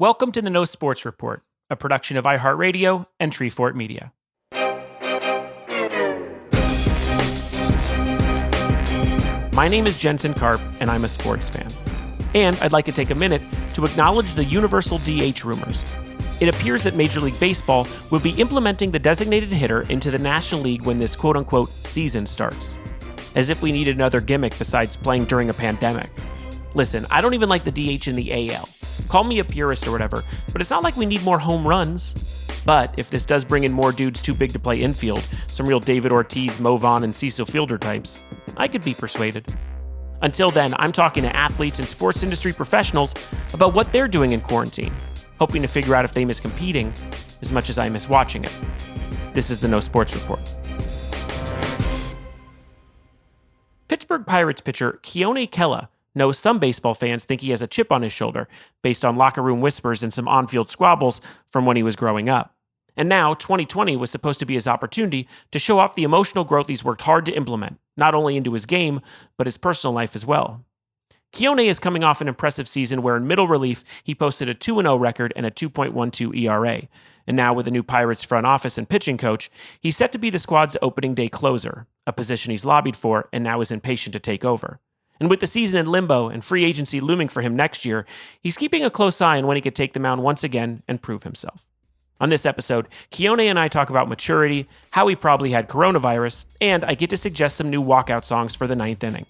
Welcome to the No Sports Report, a production of iHeartRadio and Treefort Media. My name is Jensen Karp, and I'm a sports fan. And I'd like to take a minute to acknowledge the universal DH rumors. It appears that Major League Baseball will be implementing the designated hitter into the National League when this quote-unquote season starts. As if we needed another gimmick besides playing during a pandemic. Listen, I don't even like the DH in the AL. Call me a purist or whatever, but it's not like we need more home runs. But if this does bring in more dudes too big to play infield, some real David Ortiz, Mo Vaughn, and Cecil Fielder types, I could be persuaded. Until then, I'm talking to athletes and sports industry professionals about what they're doing in quarantine, hoping to figure out if they miss competing as much as I miss watching it. This is the No Sports Report. Pittsburgh Pirates pitcher Keone Kela knows some baseball fans think he has a chip on his shoulder based on locker room whispers and some on-field squabbles from when he was growing up. And now, 2020 was supposed to be his opportunity to show off the emotional growth he's worked hard to implement, not only into his game, but his personal life as well. Keone is coming off an impressive season where in middle relief, he posted a 2-0 record and a 2.12 ERA. And now with a new Pirates front office and pitching coach, he's set to be the squad's opening day closer, a position he's lobbied for and now is impatient to take over. And with the season in limbo and free agency looming for him next year, he's keeping a close eye on when he could take the mound once again and prove himself. On this episode, Keone and I talk about maturity, how he probably had coronavirus, and I get to suggest some new walkout songs for the ninth inning.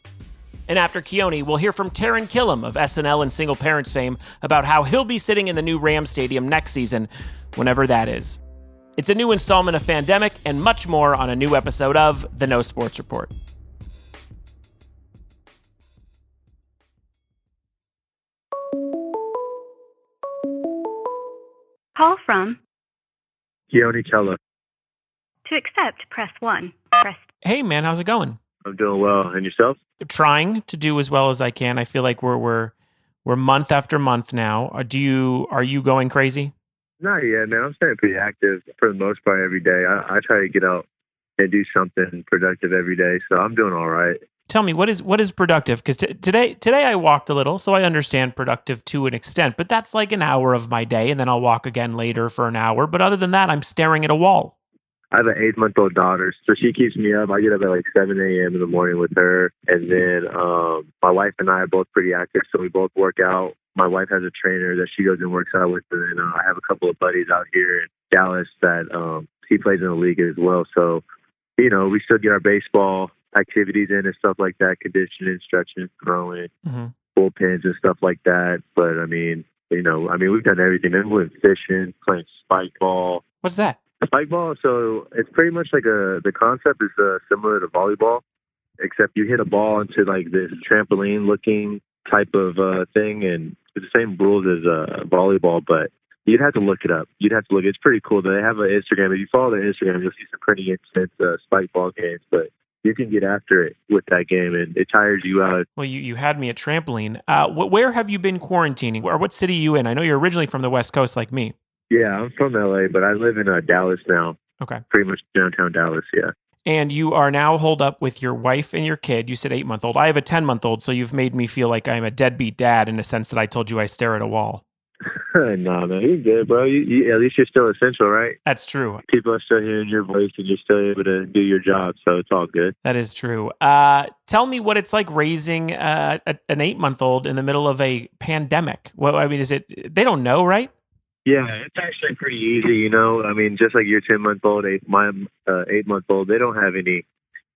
And after Keone, we'll hear from Taran Killam of SNL and Single Parents fame about how he'll be sitting in the new Rams Stadium next season, whenever that is. It's a new installment of FANDEMIC and much more on a new episode of The No Sports Report. Call from Keone Kela. To accept, press 1. Hey man, how's it going? I'm doing well. And yourself? Trying to do as well as I can. I feel like we're month after month now. Are you going crazy? Not yet, man. I'm staying pretty active for the most part every day. I try to get out and do something productive every day, so I'm doing all right. Tell me, what is productive? Because today I walked a little, so I understand productive to an extent, but that's like an hour of my day, and then I'll walk again later for an hour. But other than that, I'm staring at a wall. I have an 8-month-old daughter, so she keeps me up. I get up at like 7 a.m. in the morning with her, and then my wife and I are both pretty active, so we both work out. My wife has a trainer that she goes and works out with, and then I have a couple of buddies out here in Dallas that he plays in the league as well. So, we still get our baseball activities in and stuff like that, conditioning, stretching, throwing, bullpens and stuff like that. But we've done everything. Then we went fishing, playing spike ball. What's that? Spike ball, so it's pretty much like the concept is similar to volleyball, except you hit a ball into like this trampoline-looking type of thing, and it's the same rules as volleyball, but you'd have to look it up. It's pretty cool. They have an Instagram. If you follow their Instagram, you'll see some pretty intense spike ball games, but you can get after it with that game, and it tires you out. Well, you had me at trampoline. Where have you been quarantining? Or what city are you in? I know you're originally from the West Coast like me. Yeah, I'm from LA, but I live in Dallas now. Okay. Pretty much downtown Dallas, yeah. And you are now holed up with your wife and your kid. You said 8-month-old. I have a 10-month-old, so you've made me feel like I'm a deadbeat dad in the sense that I told you I stare at a wall. No, man, you're good, bro. You at least you're still essential, right? That's true. People are still hearing your voice, and you're still able to do your job, so it's all good. That is true. Tell me what it's like raising an 8-month-old in the middle of a pandemic. Well, is it? They don't know, right? Yeah, it's actually pretty easy, just like your 10-month-old, my 8-month-old, they don't have any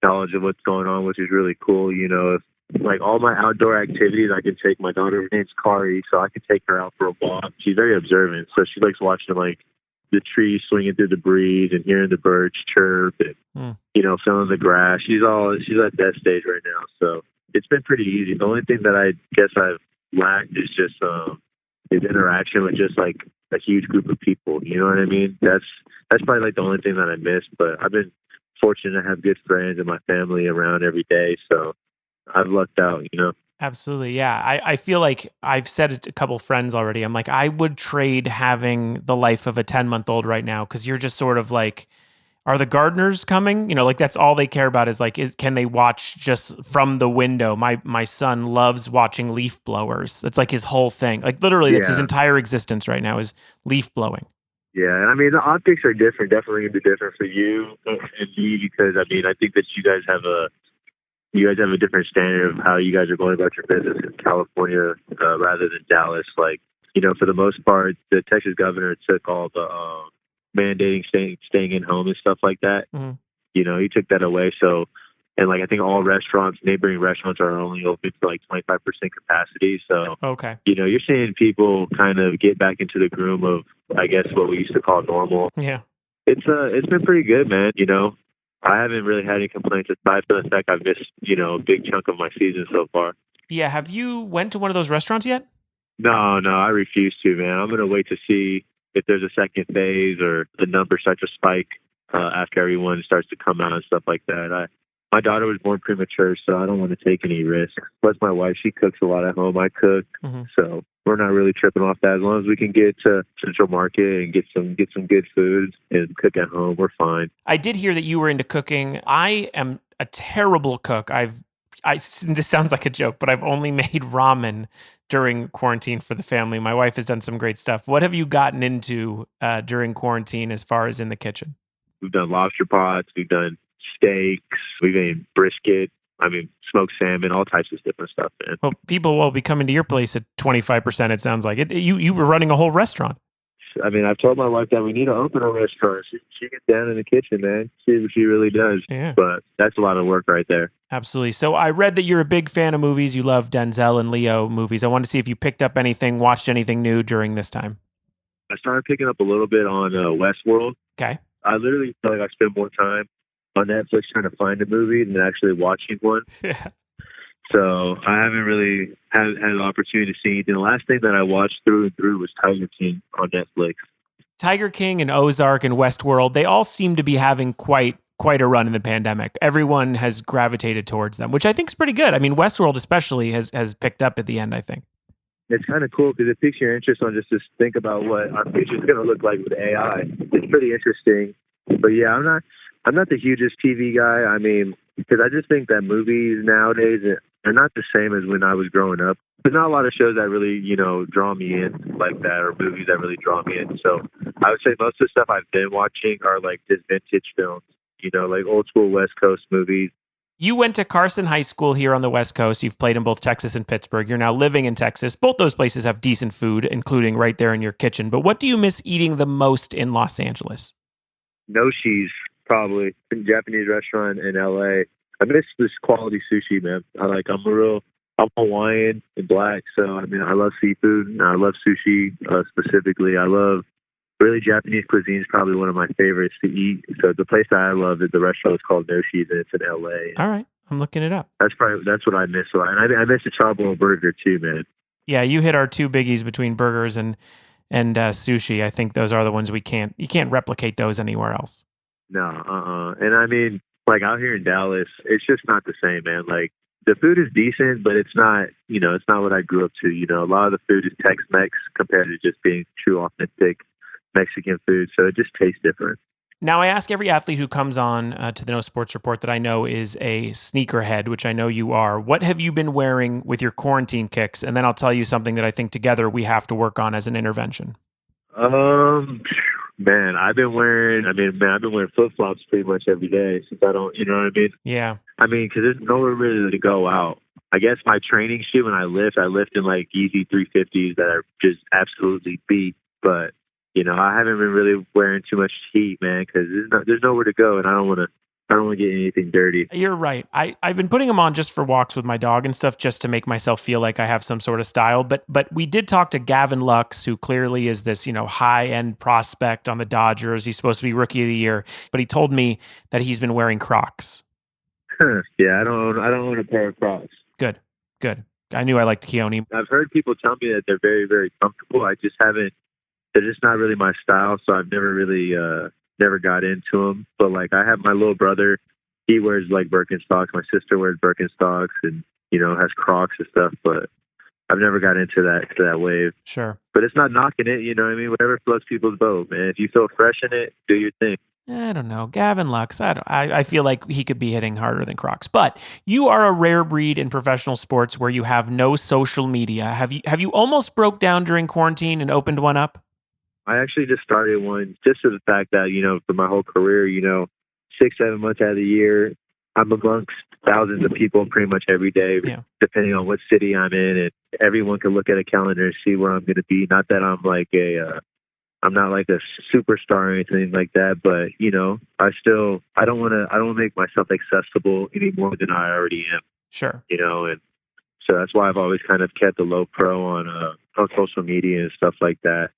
knowledge of what's going on, which is really cool. If like all my outdoor activities, I can take my daughter. Her name's Kari, so I can take her out for a walk. She's very observant, so she likes watching like the trees swinging through the breeze and hearing the birds chirp and feeling the grass. She's at that stage right now, so it's been pretty easy. The only thing that I guess I've lacked is just is interaction with just like a huge group of people. You know what I mean? That's probably like the only thing that I missed. But I've been fortunate to have good friends and my family around every day, so I've lucked out. Absolutely, yeah. I feel like I've said it to a couple friends already. I'm like, I would trade having the life of a 10-month-old right now because you're just sort of like, Are the gardeners coming? Like that's all they care about is like, can they watch just from the window? My son loves watching leaf blowers. It's like his whole thing. Like literally, that's his Yeah. entire existence right now is leaf blowing. Yeah, and I mean the optics are different. Definitely gonna be different for you and me because I mean I think that you guys have a different standard of how you guys are going about your business in California rather than Dallas. Like for the most part, the Texas governor took all the mandating staying in home and stuff like that. Mm-hmm. He took that away. So, and like I think all neighboring restaurants are only open to like 25% capacity. So, Okay. you're seeing people kind of get back into the groove of, I guess, what we used to call normal. Yeah. It's been pretty good, man. I haven't really had any complaints aside from the fact I've missed, a big chunk of my season so far. Yeah. Have you went to one of those restaurants yet? No, I refuse to, man. I'm going to wait to see if there's a second phase or the numbers start to spike after everyone starts to come out and stuff like that. My daughter was born premature, so I don't want to take any risks. Plus, my wife, she cooks a lot at home. I cook, so we're not really tripping off that. As long as we can get to Central Market and get some good food and cook at home, we're fine. I did hear that you were into cooking. I am a terrible cook. This sounds like a joke, but I've only made ramen during quarantine for the family. My wife has done some great stuff. What have you gotten into during quarantine as far as in the kitchen? We've done lobster pots. We've done steaks. We've made brisket. I mean, smoked salmon, all types of different stuff, man. Well, people will be coming to your place at 25%, it sounds like. You were running a whole restaurant. I mean, I've told my wife that we need to open a restaurant. She gets down in the kitchen, man. She really does. Yeah. But that's a lot of work right there. Absolutely. So I read that you're a big fan of movies. You love Denzel and Leo movies. I wanted to see if you picked up anything, watched anything new during this time. I started picking up a little bit on Westworld. Okay. I literally feel like I spend more time on Netflix trying to find a movie than actually watching one. Yeah. So I haven't really had an opportunity to see anything. The last thing that I watched through and through was Tiger King on Netflix. Tiger King and Ozark and Westworld, they all seem to be having quite a run in the pandemic. Everyone has gravitated towards them, which I think is pretty good. I mean, Westworld especially has picked up at the end, I think. It's kind of cool because it piques your interest on just to think about what our future is going to look like with AI. It's pretty interesting. But yeah, I'm not the hugest TV guy. I mean, because I just think that movies nowadays are not the same as when I was growing up. There's not a lot of shows that really, draw me in like that, or movies that really draw me in. So I would say most of the stuff I've been watching are like just vintage films, like old school West Coast movies. You went to Carson High School here on the West Coast. You've played in both Texas and Pittsburgh. You're now living in Texas. Both those places have decent food, including right there in your kitchen. But what do you miss eating the most in Los Angeles? Noshi's, probably. Japanese restaurant in LA. I miss this quality sushi, man. I'm Hawaiian and black, so I mean, I love seafood. And I love sushi specifically. I love really Japanese cuisine is probably one of my favorites to eat. So the place that I love is the restaurant is called Noshi's, and it's in LA. All right, I'm looking it up. That's what I miss a lot, and I miss the charbroil burger too, man. Yeah, you hit our two biggies between burgers and sushi. I think those are the ones you can't replicate those anywhere else. No, and I mean, like out here in Dallas, it's just not the same, man. Like the food is decent, but it's not, it's not what I grew up to. A lot of the food is Tex-Mex compared to just being true, authentic Mexican food. So it just tastes different. Now, I ask every athlete who comes on to the No Sports Report that I know is a sneakerhead, which I know you are. What have you been wearing with your quarantine kicks? And then I'll tell you something that I think together we have to work on as an intervention. Man, I've been wearing flip-flops pretty much every day since I don't, you know what I mean? Yeah. I mean, because there's nowhere really to go out. I guess my training shoe when I lift in like Easy 350s that are just absolutely beat. But, I haven't been really wearing too much heat, man, because there's nowhere to go, and I don't want to get anything dirty. You're right. I've been putting them on just for walks with my dog and stuff, just to make myself feel like I have some sort of style. But we did talk to Gavin Lux, who clearly is this, high-end prospect on the Dodgers. He's supposed to be Rookie of the Year, but he told me that he's been wearing Crocs. Yeah, I don't own a pair of Crocs. Good. I knew I liked Keone. I've heard people tell me that they're very, very comfortable. I just haven't. They're just not really my style, so I've never really never got into them. But like I have my little brother, he wears like Birkenstocks. My sister wears Birkenstocks and has Crocs and stuff. But I've never got into that wave. Sure. But it's not knocking it. You know what I mean? Whatever floats people's boat, man. If you feel fresh in it, do your thing. I don't know. Gavin Lux, I feel like he could be hitting harder than Crocs. But you are a rare breed in professional sports where you have no social media. Have you almost broke down during quarantine and opened one up? I actually just started one just for the fact that, for my whole career, 6, 7 months out of the year, I'm amongst thousands of people pretty much every day, Yeah. depending on what city I'm in. And everyone can look at a calendar and see where I'm going to be. Not that I'm like I'm not like a superstar or anything like that, but, I don't want to make myself accessible any more than I already am, Sure. and so that's why I've always kind of kept a low pro on social media and stuff like that.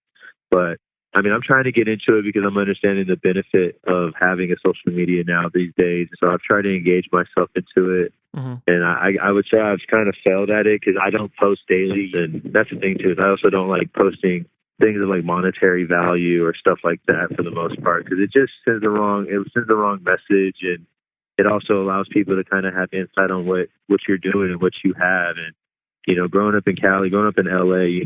But I mean, I'm trying to get into it because I'm understanding the benefit of having a social media now these days. So I've tried to engage myself into it. Mm-hmm. And I would say I've kind of failed at it because I don't post daily. And that's the thing, too. Is I also don't like posting things of like monetary value or stuff like that for the most part because it just sends the wrong message. And it also allows people to kind of have insight on what you're doing and what you have. And, growing up in Cali, growing up in LA,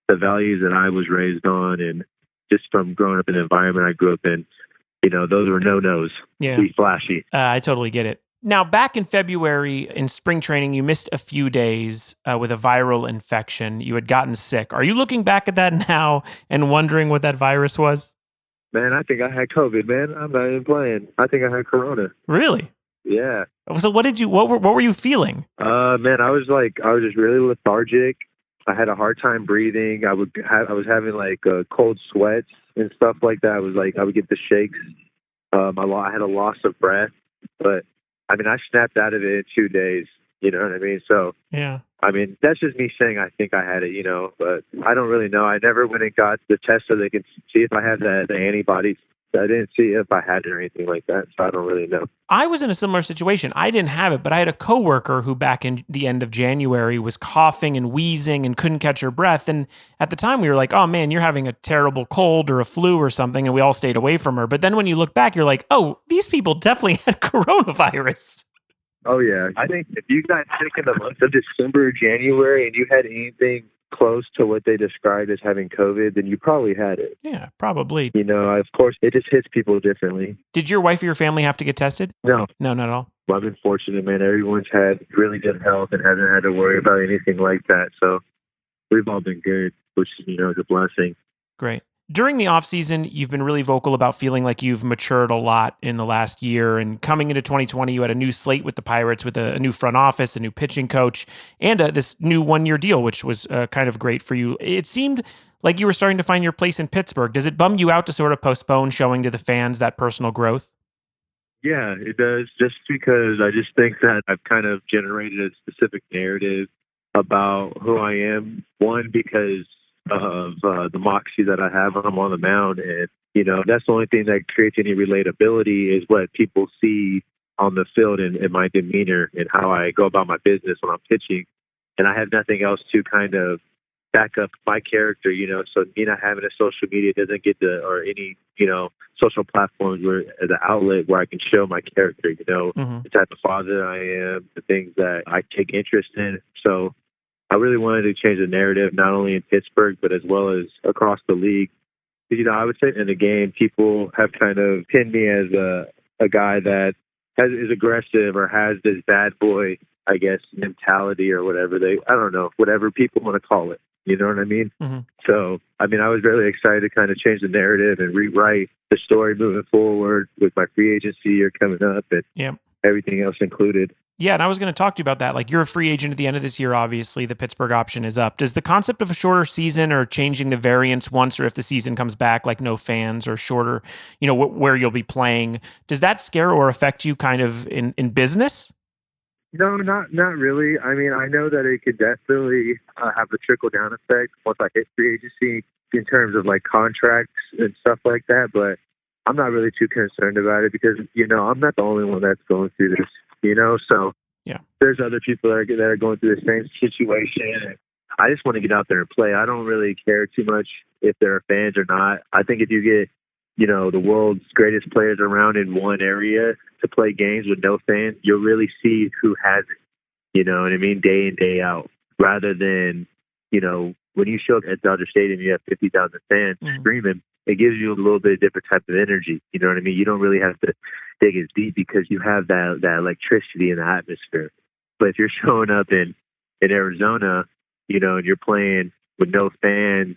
the values that I was raised on and just from growing up in the environment I grew up in, those were no-nos. Yeah. Be flashy. I totally get it. Now, back in February in spring training, you missed a few days with a viral infection. You had gotten sick. Are you looking back at that now and wondering what that virus was? Man, I think I had COVID, man. I'm not even playing. I think I had Corona. Really? Yeah. So what were you feeling? Man, I was just really lethargic. I had a hard time breathing. I was having like cold sweats and stuff like that. I would get the shakes. I had a loss of breath, but I mean, I snapped out of it in 2 days. You know what I mean? So Yeah. I mean, that's just me saying I think I had it, but I don't really know. I never went and got the test so they could see if I had the antibodies. I didn't see if I had it or anything like that, so I don't really know. I was in a similar situation. I didn't have it, but I had a coworker who back in the end of January was coughing and wheezing and couldn't catch her breath. And at the time we were like, oh man, you're having a terrible cold or a flu or something. And we all stayed away from her. But then when you look back, you're like, oh, these people definitely had coronavirus. Oh, yeah. I think if you got sick in the month of December or January and you had anything close to what they described as having COVID, then you probably had it. Yeah, probably. Of course, it just hits people differently. Did your wife or your family have to get tested? No. No, not at all. Well, I've been fortunate, man. Everyone's had really good health and hasn't had to worry about anything like that. So we've all been good, which, is a blessing. Great. During the offseason, you've been really vocal about feeling like you've matured a lot in the last year. And coming into 2020, you had a new slate with the Pirates with a new front office, a new pitching coach, and this new one-year deal, which was kind of great for you. It seemed like you were starting to find your place in Pittsburgh. Does it bum you out to sort of postpone showing to the fans that personal growth? Yeah, it does. Just because I just think that I've kind of generated a specific narrative about who I am. One, because of the moxie that I have when I'm on the mound. And, that's the only thing that creates any relatability is what people see on the field and my demeanor and how I go about my business when I'm pitching. And I have nothing else to kind of back up my character, so me not having a social media doesn't get or any, social platforms where as an outlet where I can show my character, the type of father I am, the things that I take interest in. So I really wanted to change the narrative, not only in Pittsburgh, but as well as across the league. I would say in the game, people have kind of pinned me as a guy that is aggressive or has this bad boy, I guess, mentality or whatever I don't know, whatever people want to call it. You know what I mean? Mm-hmm. So, I mean, I was really excited to kind of change the narrative and rewrite the story moving forward with my free agency year coming up and everything else included. Yeah, and I was going to talk to you about that. Like, you're a free agent at the end of this year, obviously. The Pittsburgh option is up. Does the concept of a shorter season or changing the variants once or if the season comes back, like no fans or shorter, where you'll be playing, does that scare or affect you kind of in business? No, not really. I mean, I know that it could definitely have a trickle-down effect once I hit free agency in terms of, like, contracts and stuff like that, but I'm not really too concerned about it because, I'm not the only one that's going through this. So there's other people that are going through the same situation. And I just want to get out there and play. I don't really care too much if there are fans or not. I think if you get, the world's greatest players around in one area to play games with no fans, you'll really see who has it. You know what I mean? Day in, day out. Rather than, when you show up at Dodger Stadium, you have 50,000 fans screaming. it gives you a little bit different type of energy. You know what I mean? You don't really have to dig as deep because you have that electricity in the atmosphere. But if you're showing up in Arizona, and you're playing with no fans,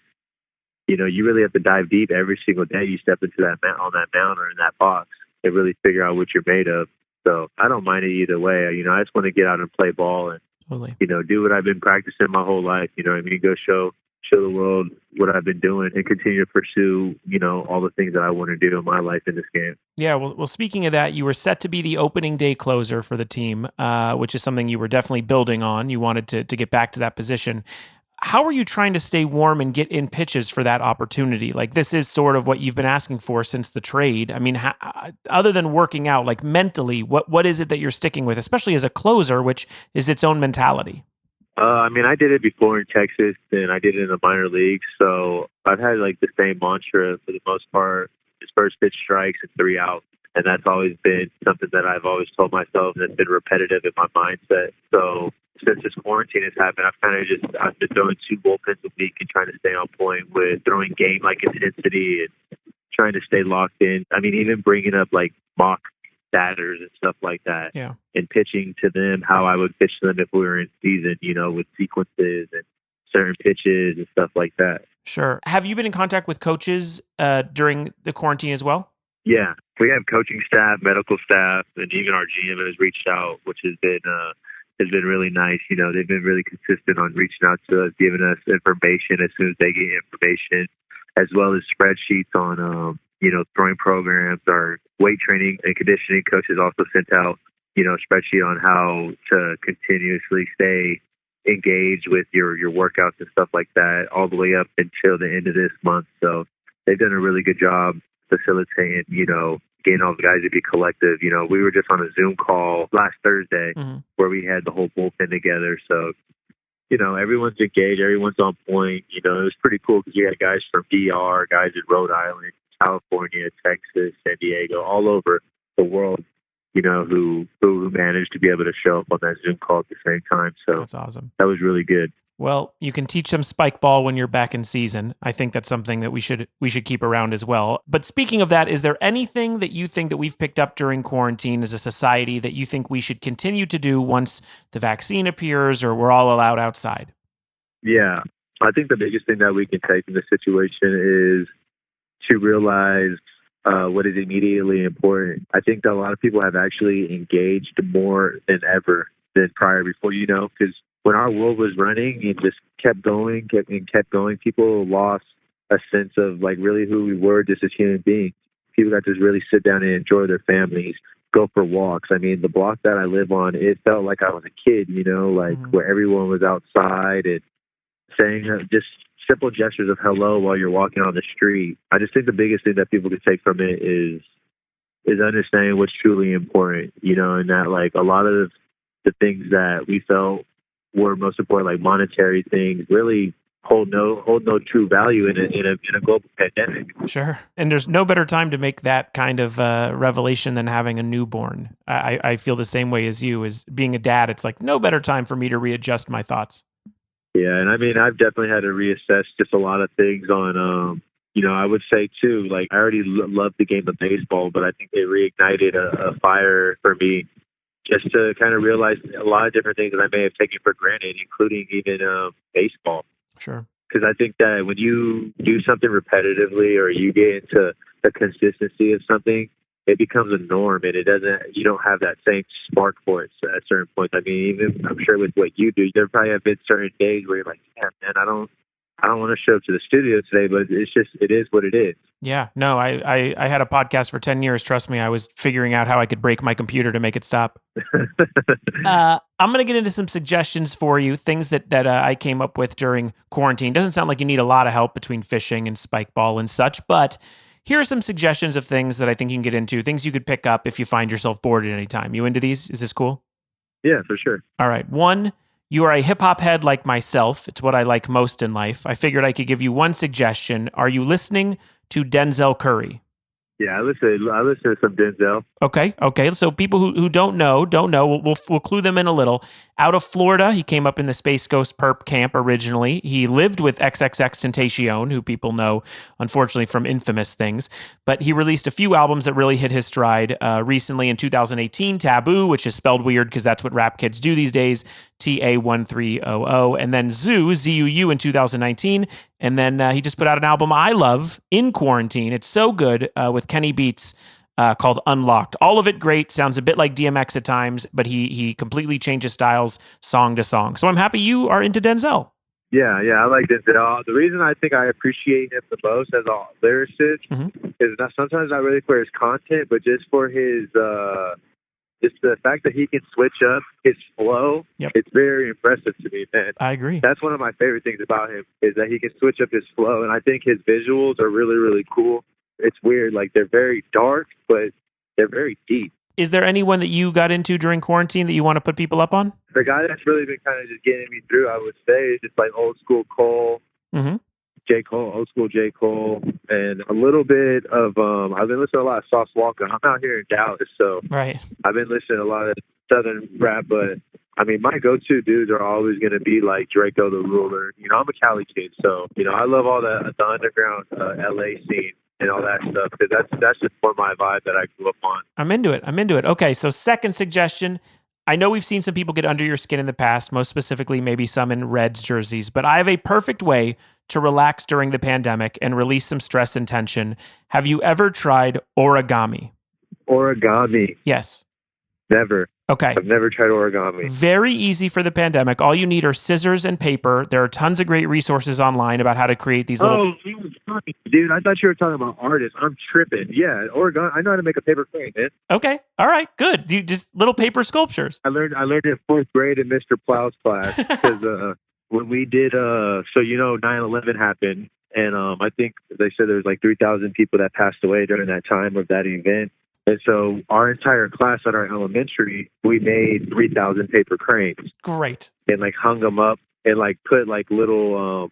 you really have to dive deep every single day you step into on that mound or in that box and really figure out what you're made of. So I don't mind it either way. I just want to get out and play ball and, Totally. Do what I've been practicing my whole life. Go show the world what I've been doing and continue to pursue, all the things that I want to do in my life in this game. Yeah, well, speaking of that, you were set to be the opening day closer for the team, which is something you were definitely building on. You wanted to get back to that position. How are you trying to stay warm and get in pitches for that opportunity? Like, this is sort of what you've been asking for since the trade. I mean, other than working out, like mentally, what is it that you're sticking with, especially as a closer, which is its own mentality? I did it before in Texas, and I did it in the minor leagues. So I've had like the same mantra for the most part: it's first pitch strikes and 3 outs. And that's always been something that I've always told myself that's been repetitive in my mindset. So since this quarantine has happened, I've been throwing 2 bullpens a week and trying to stay on point with throwing game-like intensity and trying to stay locked in. Even bringing up like mock batters and stuff like that. Yeah. And pitching to them how I would pitch them if we were in season, with sequences and certain pitches and stuff like that. Sure. Have you been in contact with coaches during the quarantine as well? Yeah. We have coaching staff, medical staff, and even our GM has reached out, which has been really nice. They've been really consistent on reaching out to us, giving us information as soon as they get information, as well as spreadsheets on, throwing programs. Our weight training and conditioning coaches also sent out, a spreadsheet on how to continuously stay engaged with your workouts and stuff like that all the way up until the end of this month. So they've done a really good job facilitating, getting all the guys to be collective. We were just on a Zoom call last Thursday where we had the whole bullpen together. So, everyone's engaged, everyone's on point. It was pretty cool because you had guys from DR, guys in Rhode Island, California, Texas, San Diego, all over the world, who managed to be able to show up on that Zoom call at the same time. So that's awesome. That was really good. Well, you can teach them spike ball when you're back in season. I think that's something that we should keep around as well. But speaking of that, is there anything that you think that we've picked up during quarantine as a society that you think we should continue to do once the vaccine appears or we're all allowed outside? Yeah, I think the biggest thing that we can take in this situation is to realize what is immediately important. I think that a lot of people have actually engaged more than ever than prior before, because when our world was running and just kept going, people lost a sense of like really who we were just as human beings. People got to just really sit down and enjoy their families, go for walks. The block that I live on, it felt like I was a kid, where everyone was outside and saying just simple gestures of hello while you're walking on the street. I just think the biggest thing that people can take from it is understanding what's truly important, and that like a lot of the things that we felt were most important, like monetary things, really hold no true value in a global pandemic. Sure. And there's no better time to make that kind of revelation than having a newborn. I feel the same way as you. As being a dad, it's like no better time for me to readjust my thoughts. Yeah, and I've definitely had to reassess just a lot of things on, I would say too, like I already loved the game of baseball, but I think it reignited a fire for me just to kind of realize a lot of different things that I may have taken for granted, including even baseball. Sure. Because I think that when you do something repetitively or you get into the consistency of something, it becomes a norm and you don't have that same spark for it at certain points. Even I'm sure with what you do, there probably have been certain days where you're like, yeah, man, I don't want to show up to the studio today, but it is what it is. Yeah, no, I had a podcast for 10 years. Trust me, I was figuring out how I could break my computer to make it stop. I'm going to get into some suggestions for you, things that I came up with during quarantine. Doesn't sound like you need a lot of help between fishing and spike ball and such, but here are some suggestions of things that I think you can get into, things you could pick up if you find yourself bored at any time. You into these? Is this cool? Yeah, for sure. All right. 1, you are a hip-hop head like myself. It's what I like most in life. I figured I could give you one suggestion. Are you listening to Denzel Curry? Yeah, I listen to some Denzel. Okay. So people who don't know, we'll clue them in a little. Out of Florida, he came up in the Space Ghost Perp camp originally. He lived with XXXTentacion, who people know, unfortunately, from infamous things. But he released a few albums that really hit his stride. Recently in 2018, Taboo, which is spelled weird because that's what rap kids do these days, TA1300. And then Zoo, ZUU in 2019. And then he just put out an album I love in quarantine. It's so good with Kenny Beats called Unlocked. All of it great. Sounds a bit like DMX at times, but he completely changes styles song to song. So I'm happy you are into Denzel. Yeah, I like Denzel. The reason I think I appreciate him the most as a lyricist is not sometimes not really for his content, but just for his just the fact that he can switch up his flow. Yep. It's very impressive to me, man. I agree. That's one of my favorite things about him is that he can switch up his flow, and I think his visuals are really, really cool. It's weird, like they're very dark, but they're very deep. Is there anyone that you got into during quarantine that you want to put people up on? The guy that's really been kind of just getting me through, I would say, is just like old school Cole. J. Cole, old school J. Cole, and a little bit of, I've been listening to a lot of Sauce Walker. I'm out here in Dallas, so right. I've been listening to a lot of Southern rap, but I mean, my go-to dudes are always going to be like Draco the Ruler. You know, I'm a Cali kid, so, you know, I love all the underground LA scene and all that stuff, because that's just more my vibe that I grew up on. I'm into it. Okay, so second suggestion. I know we've seen some people get under your skin in the past, most specifically maybe some in Reds jerseys, but I have a perfect way to relax during the pandemic and release some stress and tension. Have you ever tried origami? Origami? Yes. Never. Okay. I've never tried origami. Very easy for the pandemic. All you need are scissors and paper. There are tons of great resources online about how to create these little... Oh, dude, I thought you were talking about artists. I'm tripping. Yeah, origami. I know how to make a paper crane, man. Okay. All right. Good. You just little paper sculptures. I learned in fourth grade in Mr. Plow's class because when we did, so you know, 9/11 happened, and I think they said there was like 3,000 people that passed away during that time of that event. And so our entire class at our elementary, we made 3,000 paper cranes. Great. And like hung them up and like put like little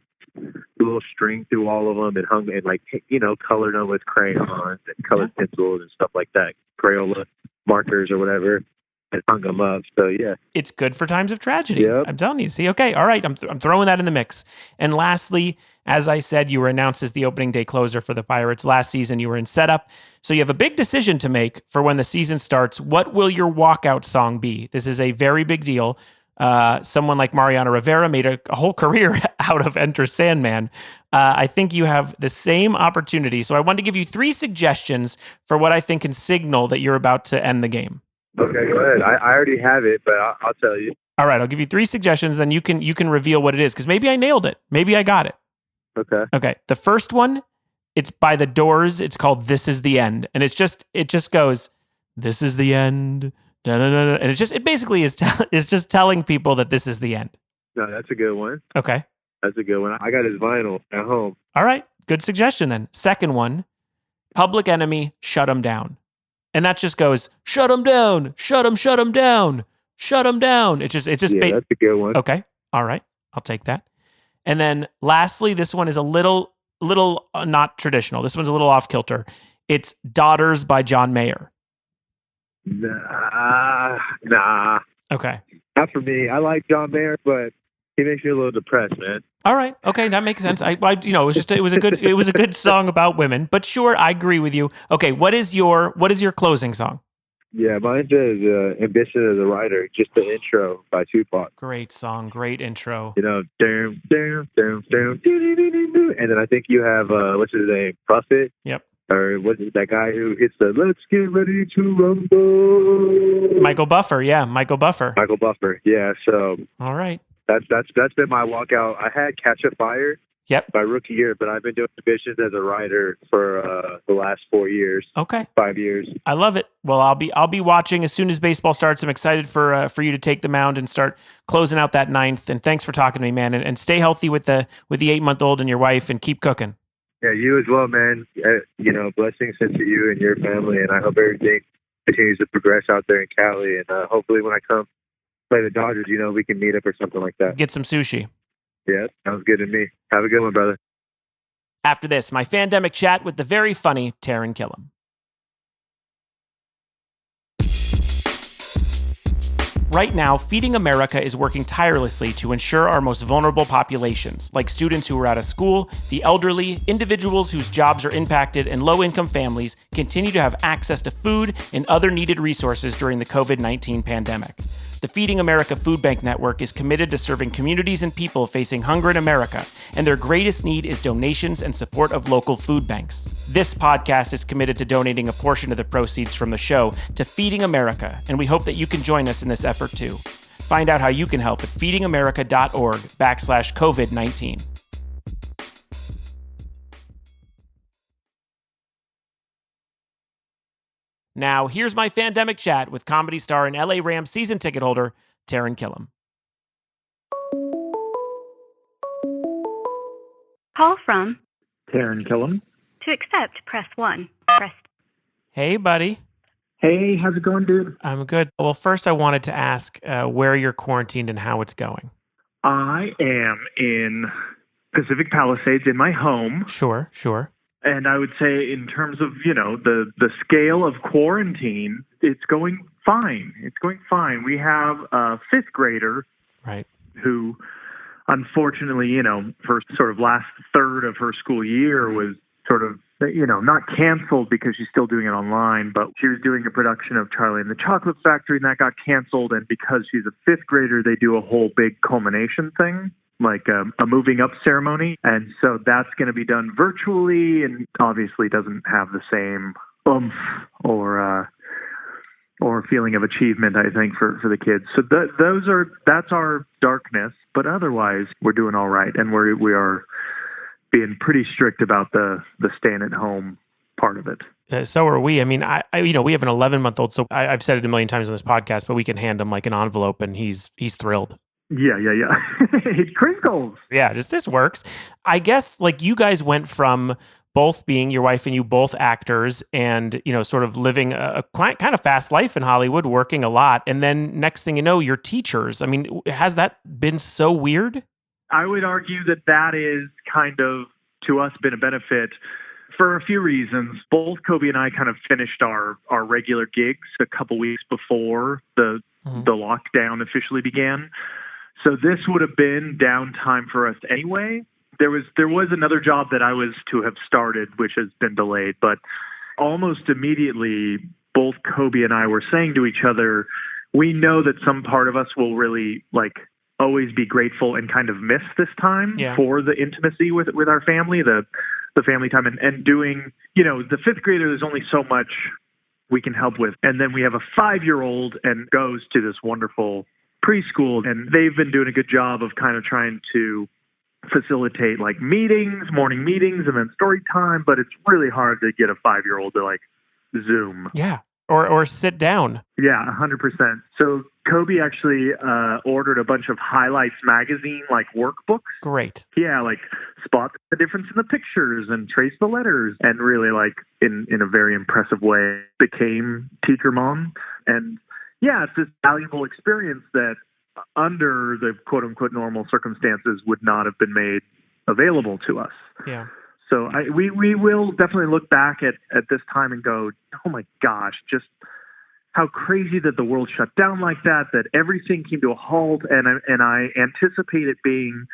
string through all of them and hung and like, you know, colored them with crayons and colored pencils and stuff like that, Crayola markers or whatever, and hung them up. So yeah, it's good for times of tragedy. Yep. I'm telling you. See, okay, all right. I'm throwing that in the mix. And lastly, as I said, you were announced as the opening day closer for the Pirates last season. You were in setup, so you have a big decision to make for when the season starts. What will your walkout song be? This is a very big deal. Someone like Mariano Rivera made a whole career out of Enter Sandman. I think you have the same opportunity. So I wanted to give you 3 suggestions for what I think can signal that you're about to end the game. Okay, go ahead. I already have it, but I'll tell you. All right, I'll give you 3 suggestions, and you can reveal what it is, because maybe I nailed it. Maybe I got it. Okay. The first one, it's by The Doors. It's called "This Is the End," and it just goes, "This is the end." Da-da-da-da. And it basically is just telling people that this is the end. No, that's a good one. Okay. That's a good one. I got his vinyl at home. All right. Good suggestion then. Second one, Public Enemy, "Shut 'Em Down." And that just goes, "Shut 'em down, shut 'em down, shut 'em down." It's just that's a good one. Okay. All right. I'll take that. And then lastly, this one is a little not traditional. This one's a little off kilter. It's "Daughters" by John Mayer. Nah. Okay. Not for me. I like John Mayer, but he makes me a little depressed, man. All right. Okay, that makes sense. It was a good song about women. But sure, I agree with you. Okay, what is your closing song? Yeah, mine is "Ambition as a Writer," just the intro by Tupac. Great song, great intro. You know, down, down, down, down, doo-doo-doo-doo-doo. And then I think you have what's his name, Prophet. Yep. Or what's that guy who hits the "Let's get ready to rumble"? Michael Buffer. Yeah, Michael Buffer. Yeah. So. All right. That's been my walkout. I had "Catch a Fire." Yep. My rookie year, but I've been doing Ambitions as a writer for the last 4 years. Okay. 5 years. I love it. Well, I'll be watching as soon as baseball starts. I'm excited for you to take the mound and start closing out that 9th. And thanks for talking to me, man. And stay healthy with the 8-month-old and your wife, and keep cooking. Yeah, you as well, man. You know, blessings to you and your family, and I hope everything continues to progress out there in Cali. And hopefully, when I come play the Dodgers, you know, we can meet up or something like that. Get some sushi. Yeah, sounds good to me. Have a good one, brother. After this, my FANDEMIC chat with the very funny Taran Killam. Right now, Feeding America is working tirelessly to ensure our most vulnerable populations, like students who are out of school, the elderly, individuals whose jobs are impacted, and low-income families, continue to have access to food and other needed resources during the COVID-19 pandemic. The Feeding America Food Bank Network is committed to serving communities and people facing hunger in America, and their greatest need is donations and support of local food banks. This podcast is committed to donating a portion of the proceeds from the show to Feeding America, and we hope that you can join us in this effort too. Find out how you can help at feedingamerica.org/COVID-19. Now, here's my Fandemic chat with comedy star and LA Rams season ticket holder, Taran Killam. Call from. Taran Killam. To accept, press 1. Hey, buddy. Hey, how's it going, dude? I'm good. Well, first I wanted to ask where you're quarantined and how it's going. I am in Pacific Palisades in my home. Sure. And I would say in terms of, the scale of quarantine, it's going fine. It's going fine. We have a fifth grader, right, who unfortunately, for sort of last third of her school year was sort of, not canceled because she's still doing it online, but she was doing a production of Charlie and the Chocolate Factory and that got canceled. And because she's a fifth grader, they do a whole big culmination thing, like a moving up ceremony. And so that's going to be done virtually and obviously doesn't have the same oomph or feeling of achievement, I think, for the kids. So that's our darkness. But otherwise, we're doing all right. And we are being pretty strict about the staying at home part of it. So are we. I mean, we have an 11-month-old, so I've said it a million times on this podcast, but we can hand him like an envelope and he's thrilled. Yeah. It crinkles. Yeah, this works. I guess like you guys went from both being, your wife and you, both actors and, sort of living a kind of fast life in Hollywood, working a lot. And then next thing you know, you're teachers. I mean, has that been so weird? I would argue that is kind of, to us, been a benefit for a few reasons. Both Kobe and I kind of finished our regular gigs a couple weeks before the lockdown officially began. So this would have been downtime for us anyway. There was another job that I was to have started, which has been delayed, but almost immediately, both Kobe and I were saying to each other, we know that some part of us will really always be grateful and kind of miss this time for the intimacy with our family, the family time and doing, the fifth grader, there's only so much we can help with. And then we have a 5-year-old and goes to this wonderful preschool, and they've been doing a good job of kind of trying to facilitate morning meetings and then story time, but it's really hard to get a 5-year-old to Zoom. Yeah. Or sit down. Yeah, 100%. So Kobe actually ordered a bunch of Highlights magazine workbooks. Great. Yeah, spot the difference in the pictures and trace the letters, and really in a very impressive way became teacher mom. And yeah, it's this valuable experience that under the quote unquote normal circumstances would not have been made available to us. Yeah. So we will definitely look back at this time and go, oh my gosh, just how crazy that the world shut down like that everything came to a halt. And I anticipate it being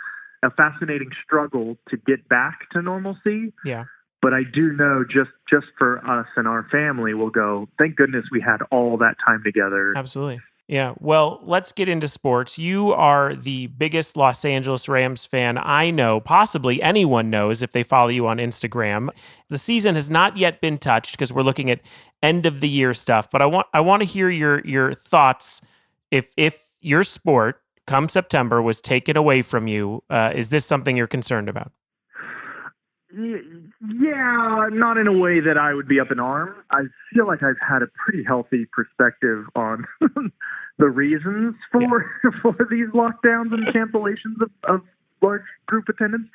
a fascinating struggle to get back to normalcy. Yeah. But I do know just for us and our family, we'll go, thank goodness we had all that time together. Absolutely. Yeah. Well, let's get into sports. You are the biggest Los Angeles Rams fan I know, possibly anyone knows if they follow you on Instagram. The season has not yet been touched because we're looking at end of the year stuff, but I want to hear your thoughts if your sport come September was taken away from you. Is this something you're concerned about? Yeah, not in a way that I would be up in arms. I feel like I've had a pretty healthy perspective on the reasons for these lockdowns and cancellations of large group attendance.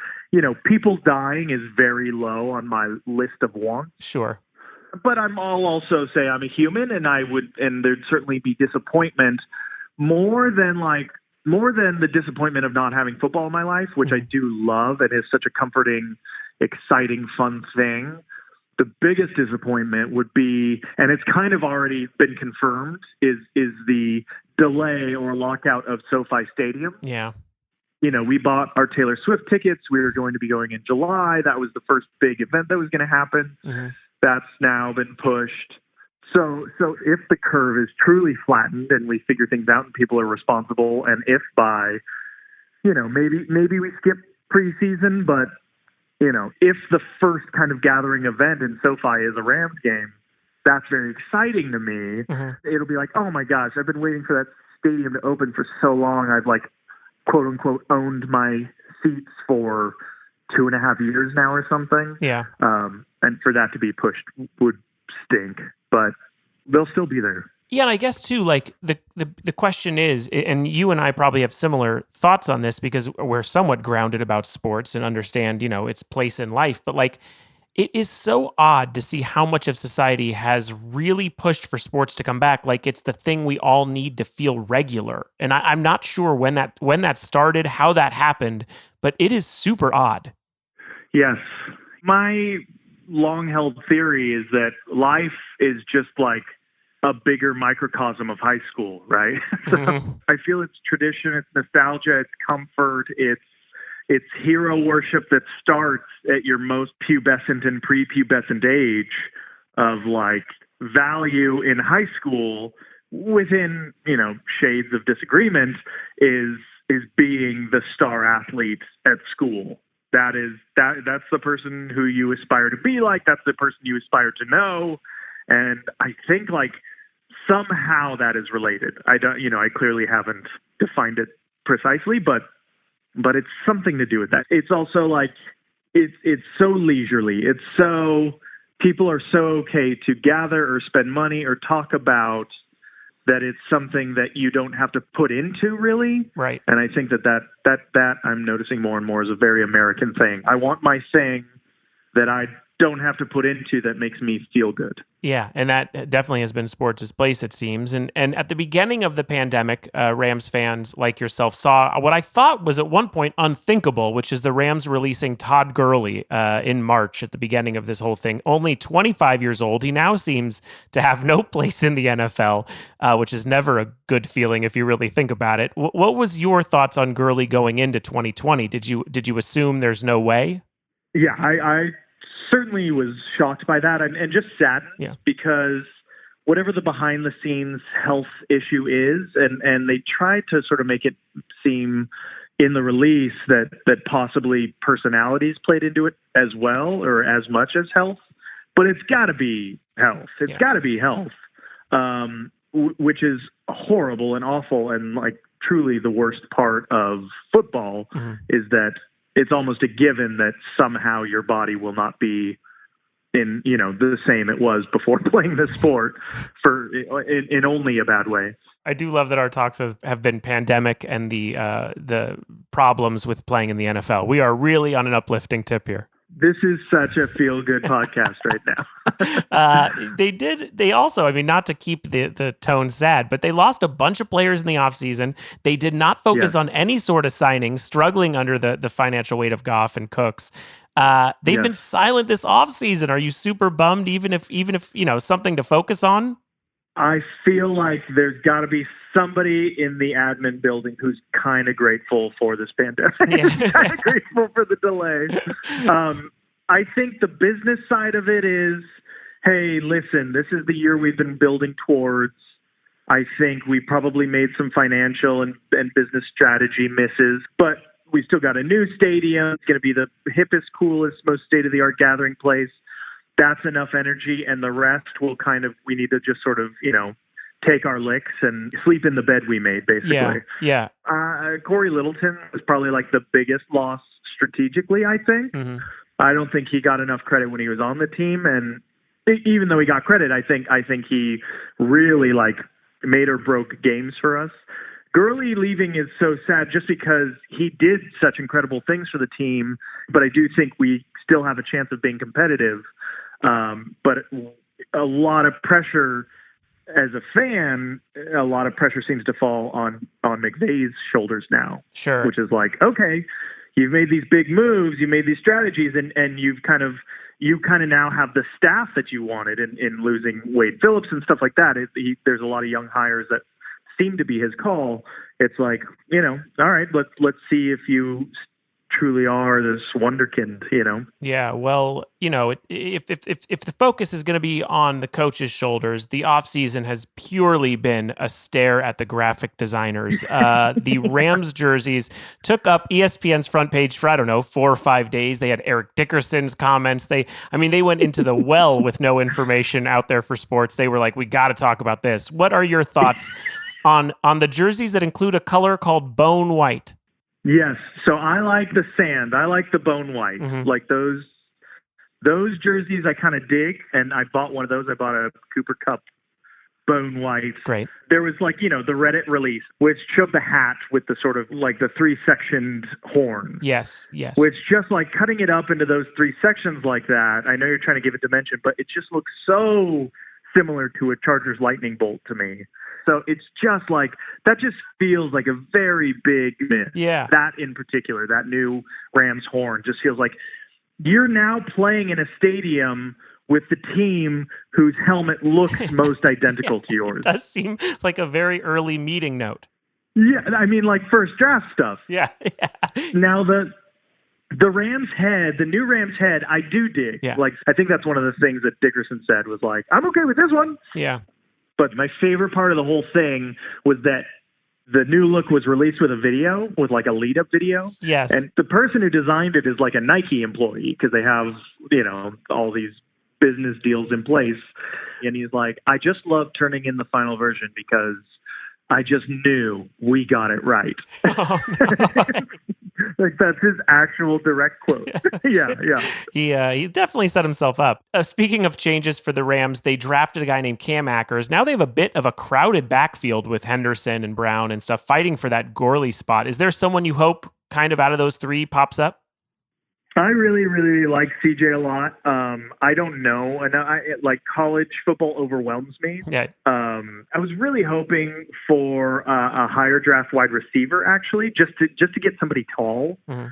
People dying is very low on my list of wants. Sure. But I'll also say I'm a human, and there'd certainly be disappointment more than the disappointment of not having football in my life, which I do love and is such a comforting, exciting, fun thing. The biggest disappointment would be, and it's kind of already been confirmed, is the delay or lockout of SoFi Stadium. Yeah. We bought our Taylor Swift tickets. We were going to be going in July. That was the first big event that was going to happen. Mm-hmm. That's now been pushed. So if the curve is truly flattened and we figure things out and people are responsible, and if by, maybe we skip preseason, but, if the first kind of gathering event in SoFi is a Rams game, that's very exciting to me. Mm-hmm. It'll be like, oh my gosh, I've been waiting for that stadium to open for so long. I've quote unquote owned my seats for 2.5 years now or something. Yeah. And for that to be pushed would stink, but they'll still be there. Yeah, and I guess too, the question is, and you and I probably have similar thoughts on this because we're somewhat grounded about sports and understand, its place in life. But it is so odd to see how much of society has really pushed for sports to come back. Like it's the thing we all need to feel regular. And I'm not sure when that started, how that happened, but it is super odd. Yes. My long-held theory is that life is just like a bigger microcosm of high school, right? So I feel it's tradition, it's nostalgia, it's comfort, it's hero worship that starts at your most pubescent and prepubescent age of value in high school within, shades of disagreement is being the star athlete at school. That's the person who you aspire to be like. That's the person you aspire to know. And I think somehow that is related. I clearly haven't defined it precisely, but it's something to do with that. It's also it's so leisurely. It's so people are so okay to gather or spend money or talk about that it's something that you don't have to put into really. Right. And I think that I'm noticing more and more is a very American thing. I want my thing that I don't have to put into that makes me feel good. Yeah, and that definitely has been sports' place, it seems. And at the beginning of the pandemic, Rams fans like yourself saw what I thought was at one point unthinkable, which is the Rams releasing Todd Gurley in March at the beginning of this whole thing. Only 25 years old, he now seems to have no place in the NFL, which is never a good feeling if you really think about it. What was your thoughts on Gurley going into 2020? Did you assume there's no way? Yeah, I certainly was shocked by that and just saddened because whatever the behind the scenes health issue is, and they tried to sort of make it seem in the release that possibly personalities played into it as well or as much as health, but it's got to be health. It's got to be health, which is horrible and awful and truly the worst part of football is that it's almost a given that somehow your body will not be in, the same it was before playing the sport in only a bad way. I do love that our talks have been pandemic and the problems with playing in the NFL. We are really on an uplifting tip here. This is such a feel-good podcast right now. They also, not to keep the tone sad, but they lost a bunch of players in the offseason. They did not focus on any sort of signings, struggling under the financial weight of Goff and Cooks. They've been silent this offseason. Are you super bummed, even if something to focus on? I feel like there's got to be somebody in the admin building who's kind of grateful for this pandemic. Kind of grateful for the delay. I think the business side of it is, hey, listen, this is the year we've been building towards. I think we probably made some financial and business strategy misses, but we still got a new stadium. It's going to be the hippest, coolest, most state-of-the-art gathering place. That's enough energy, and the rest we need to just sort of, take our licks and sleep in the bed we made, basically. Yeah. Corey Littleton was probably the biggest loss strategically, I think. Mm-hmm. I don't think he got enough credit when he was on the team, and even though he got credit, I think he really made or broke games for us. Gurley leaving is so sad just because he did such incredible things for the team, but I do think we still have a chance of being competitive. But a lot of pressure as a fan, a lot of pressure seems to fall on McVay's shoulders now. Sure. Which is okay, you've made these big moves, you made these strategies, and you kind of now have the staff that you wanted in losing Wade Phillips and stuff like that. There's a lot of young hires that seemed to be his call. It's like, all right, let's see if you truly are this wonderkind, Yeah, well, if the focus is going to be on the coach's shoulders, the offseason has purely been a stare at the graphic designers. The Rams jerseys took up ESPN's front page for, I don't know, 4 or 5 days. They had Eric Dickerson's comments. They went into the well with no information out there for sports. They were like, we got to talk about this. What are your thoughts on the jerseys that include a color called bone white? Yes. So I like the sand. I like the bone white. Mm-hmm. Like those jerseys I kind of dig. And I bought one of those. I bought a Cooper Cup bone white. Great. There was the Reddit release, which showed the hat with the sort of like the 3-sectioned horn. Yes. Which just like cutting it up into those 3 sections like that. I know you're trying to give it dimension, but it just looks so similar to a Chargers lightning bolt to me. So it's just like, that just feels like a very big miss. Yeah. That in particular, that new Rams horn just feels like you're now playing in a stadium with the team whose helmet looks most identical to yours. It does seem like a very early meeting note. Yeah, I mean, like first draft stuff. Yeah. Now the Rams head, the new Rams head, I do dig. Yeah. Like, I think that's one of the things that Dickerson said was like, I'm okay with this one. Yeah. But my favorite part of the whole thing was that the new look was released with a video, with like a lead-up video. Yes. And the person who designed it is like a Nike employee because they have, all these business deals in place. And he's like, I just love turning in the final version because I just knew we got it right. Oh, no. Like that's his actual direct quote. Yeah. He definitely set himself up. Speaking of changes for the Rams, they drafted a guy named Cam Akers. Now they have a bit of a crowded backfield with Henderson and Brown and stuff fighting for that Gurley spot. Is there someone you hope kind of out of those 3 pops up? I really, really like CJ a lot. I don't know. And like college football overwhelms me. Yeah. I was really hoping for a higher draft wide receiver, actually, just to get somebody tall. Mm-hmm.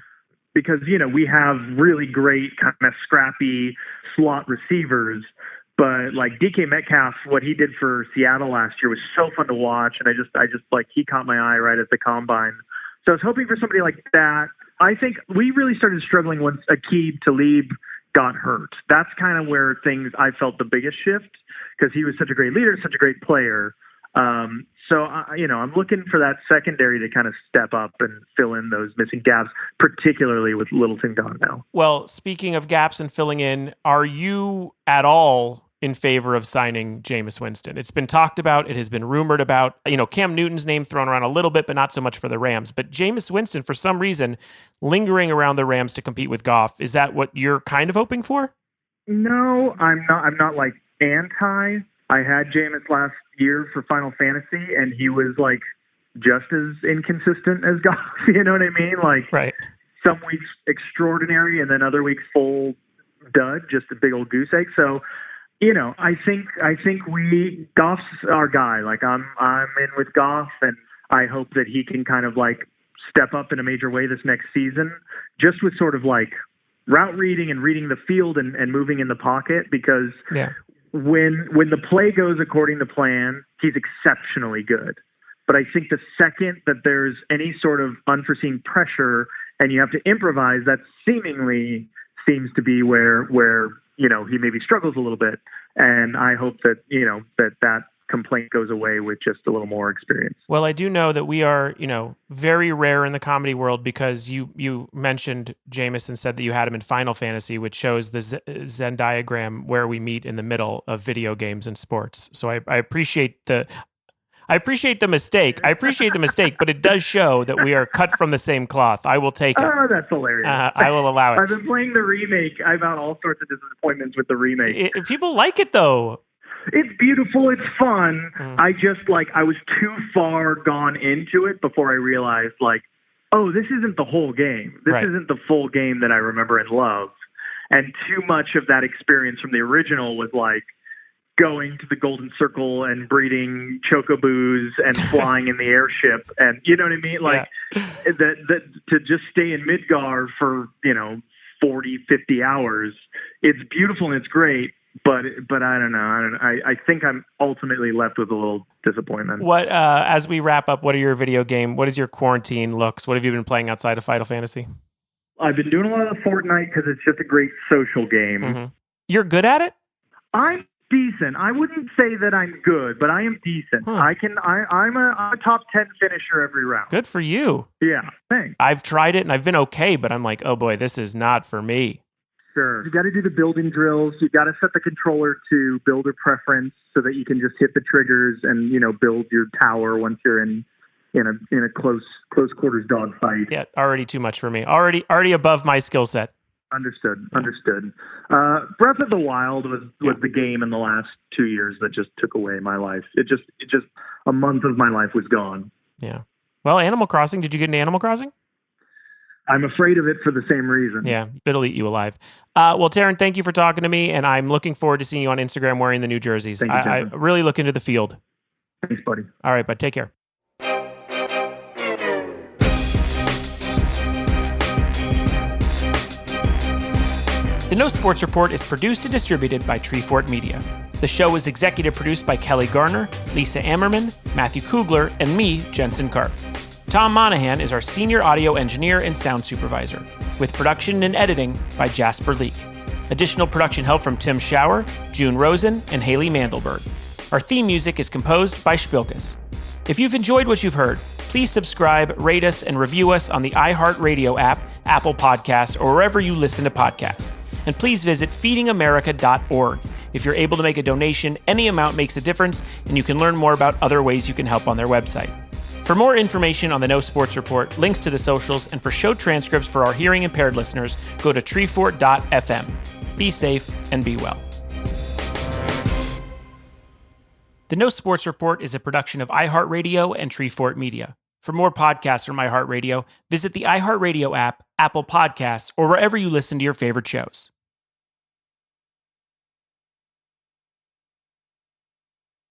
Because, we have really great kind of scrappy slot receivers. But like DK Metcalf, what he did for Seattle last year was so fun to watch. And I just like, he caught my eye right at the combine. So I was hoping for somebody like that. I think we really started struggling once Aqib Talib got hurt. That's kind of where I felt the biggest shift because he was such a great leader, such a great player. So, I'm looking for that secondary to kind of step up and fill in those missing gaps, particularly with Littleton gone now. Well, speaking of gaps and filling in, are you at all in favor of signing Jameis Winston? It's been talked about. It has been rumored about. Cam Newton's name thrown around a little bit, but not so much for the Rams. But Jameis Winston, for some reason, lingering around the Rams to compete with Goff. Is that what you're kind of hoping for? No, I'm not. I'm not like anti. I had Jameis last year for Final Fantasy, and he was like just as inconsistent as Goff. You know what I mean? Like, right. Some weeks extraordinary, and then other weeks full dud, just a big old goose egg. So, I think Goff's our guy. Like I'm in with Goff, and I hope that he can kind of like step up in a major way this next season, just with sort of like route reading and reading the field and moving in the pocket. Because when the play goes according to plan, he's exceptionally good. But I think the second that there's any sort of unforeseen pressure and you have to improvise, that seemingly seems to be where he maybe struggles a little bit. And I hope that, that complaint goes away with just a little more experience. Well, I do know that we are, very rare in the comedy world because you mentioned Jameis and said that you had him in Final Fantasy, which shows the Venn diagram where we meet in the middle of video games and sports. So I appreciate the mistake. But it does show that we are cut from the same cloth. I will take it. Oh, that's hilarious. I will allow it. I've been playing the remake. I've had all sorts of disappointments with the remake. People like it, though. It's beautiful. It's fun. I just I was too far gone into it before I realized oh, this isn't the whole game. This isn't the full game that I remember and love. And too much of that experience from the original was going to the Golden Circle and breeding chocoboos and flying in the airship. And you know what I mean? That to just stay in Midgar for, 40, 50 hours. It's beautiful and it's great. But I don't know. I think I'm ultimately left with a little disappointment. What as we wrap up, what is your quarantine looks? What have you been playing outside of Final Fantasy? I've been doing a lot of Fortnite because it's just a great social game. Mm-hmm. You're good at it? I'm decent. I wouldn't say that I'm good, but I am decent. Huh. I'm a top 10 finisher every round. Good for you. Yeah, thanks. I've tried it and I've been okay, but I'm like, oh boy, this is not for me. Sure. You got to do the building drills. You got to set the controller to builder preference so that you can just hit the triggers and, build your tower once you're in a close quarters dogfight. Yeah, already too much for me. Already above my skill set. Understood. Breath of the Wild was the game in the last 2 years that just took away my life. It just a month of my life was gone. Yeah. Well, Animal Crossing. Did you get into Animal Crossing? I'm afraid of it for the same reason. Yeah, it'll eat you alive. Well, Taran, thank you for talking to me, and I'm looking forward to seeing you on Instagram wearing the new jerseys. Thank you, I really look into the field. Thanks, buddy. All right, bud. Take care. The No Sports Report is produced and distributed by Treefort Media. The show is executive produced by Kelly Garner, Lisa Ammerman, Matthew Kugler, and me, Jensen Karp. Tom Monahan is our senior audio engineer and sound supervisor, with production and editing by Jasper Leak. Additional production help from Tim Schauer, June Rosen, and Haley Mandelberg. Our theme music is composed by Spilkus. If you've enjoyed what you've heard, please subscribe, rate us, and review us on the iHeartRadio app, Apple Podcasts, or wherever you listen to podcasts. And please visit feedingamerica.org. If you're able to make a donation, any amount makes a difference, and you can learn more about other ways you can help on their website. For more information on the No Sports Report, links to the socials, and for show transcripts for our hearing impaired listeners, go to treefort.fm. Be safe and be well. The No Sports Report is a production of iHeartRadio and Treefort Media. For more podcasts from iHeartRadio, visit the iHeartRadio app, Apple Podcasts, or wherever you listen to your favorite shows.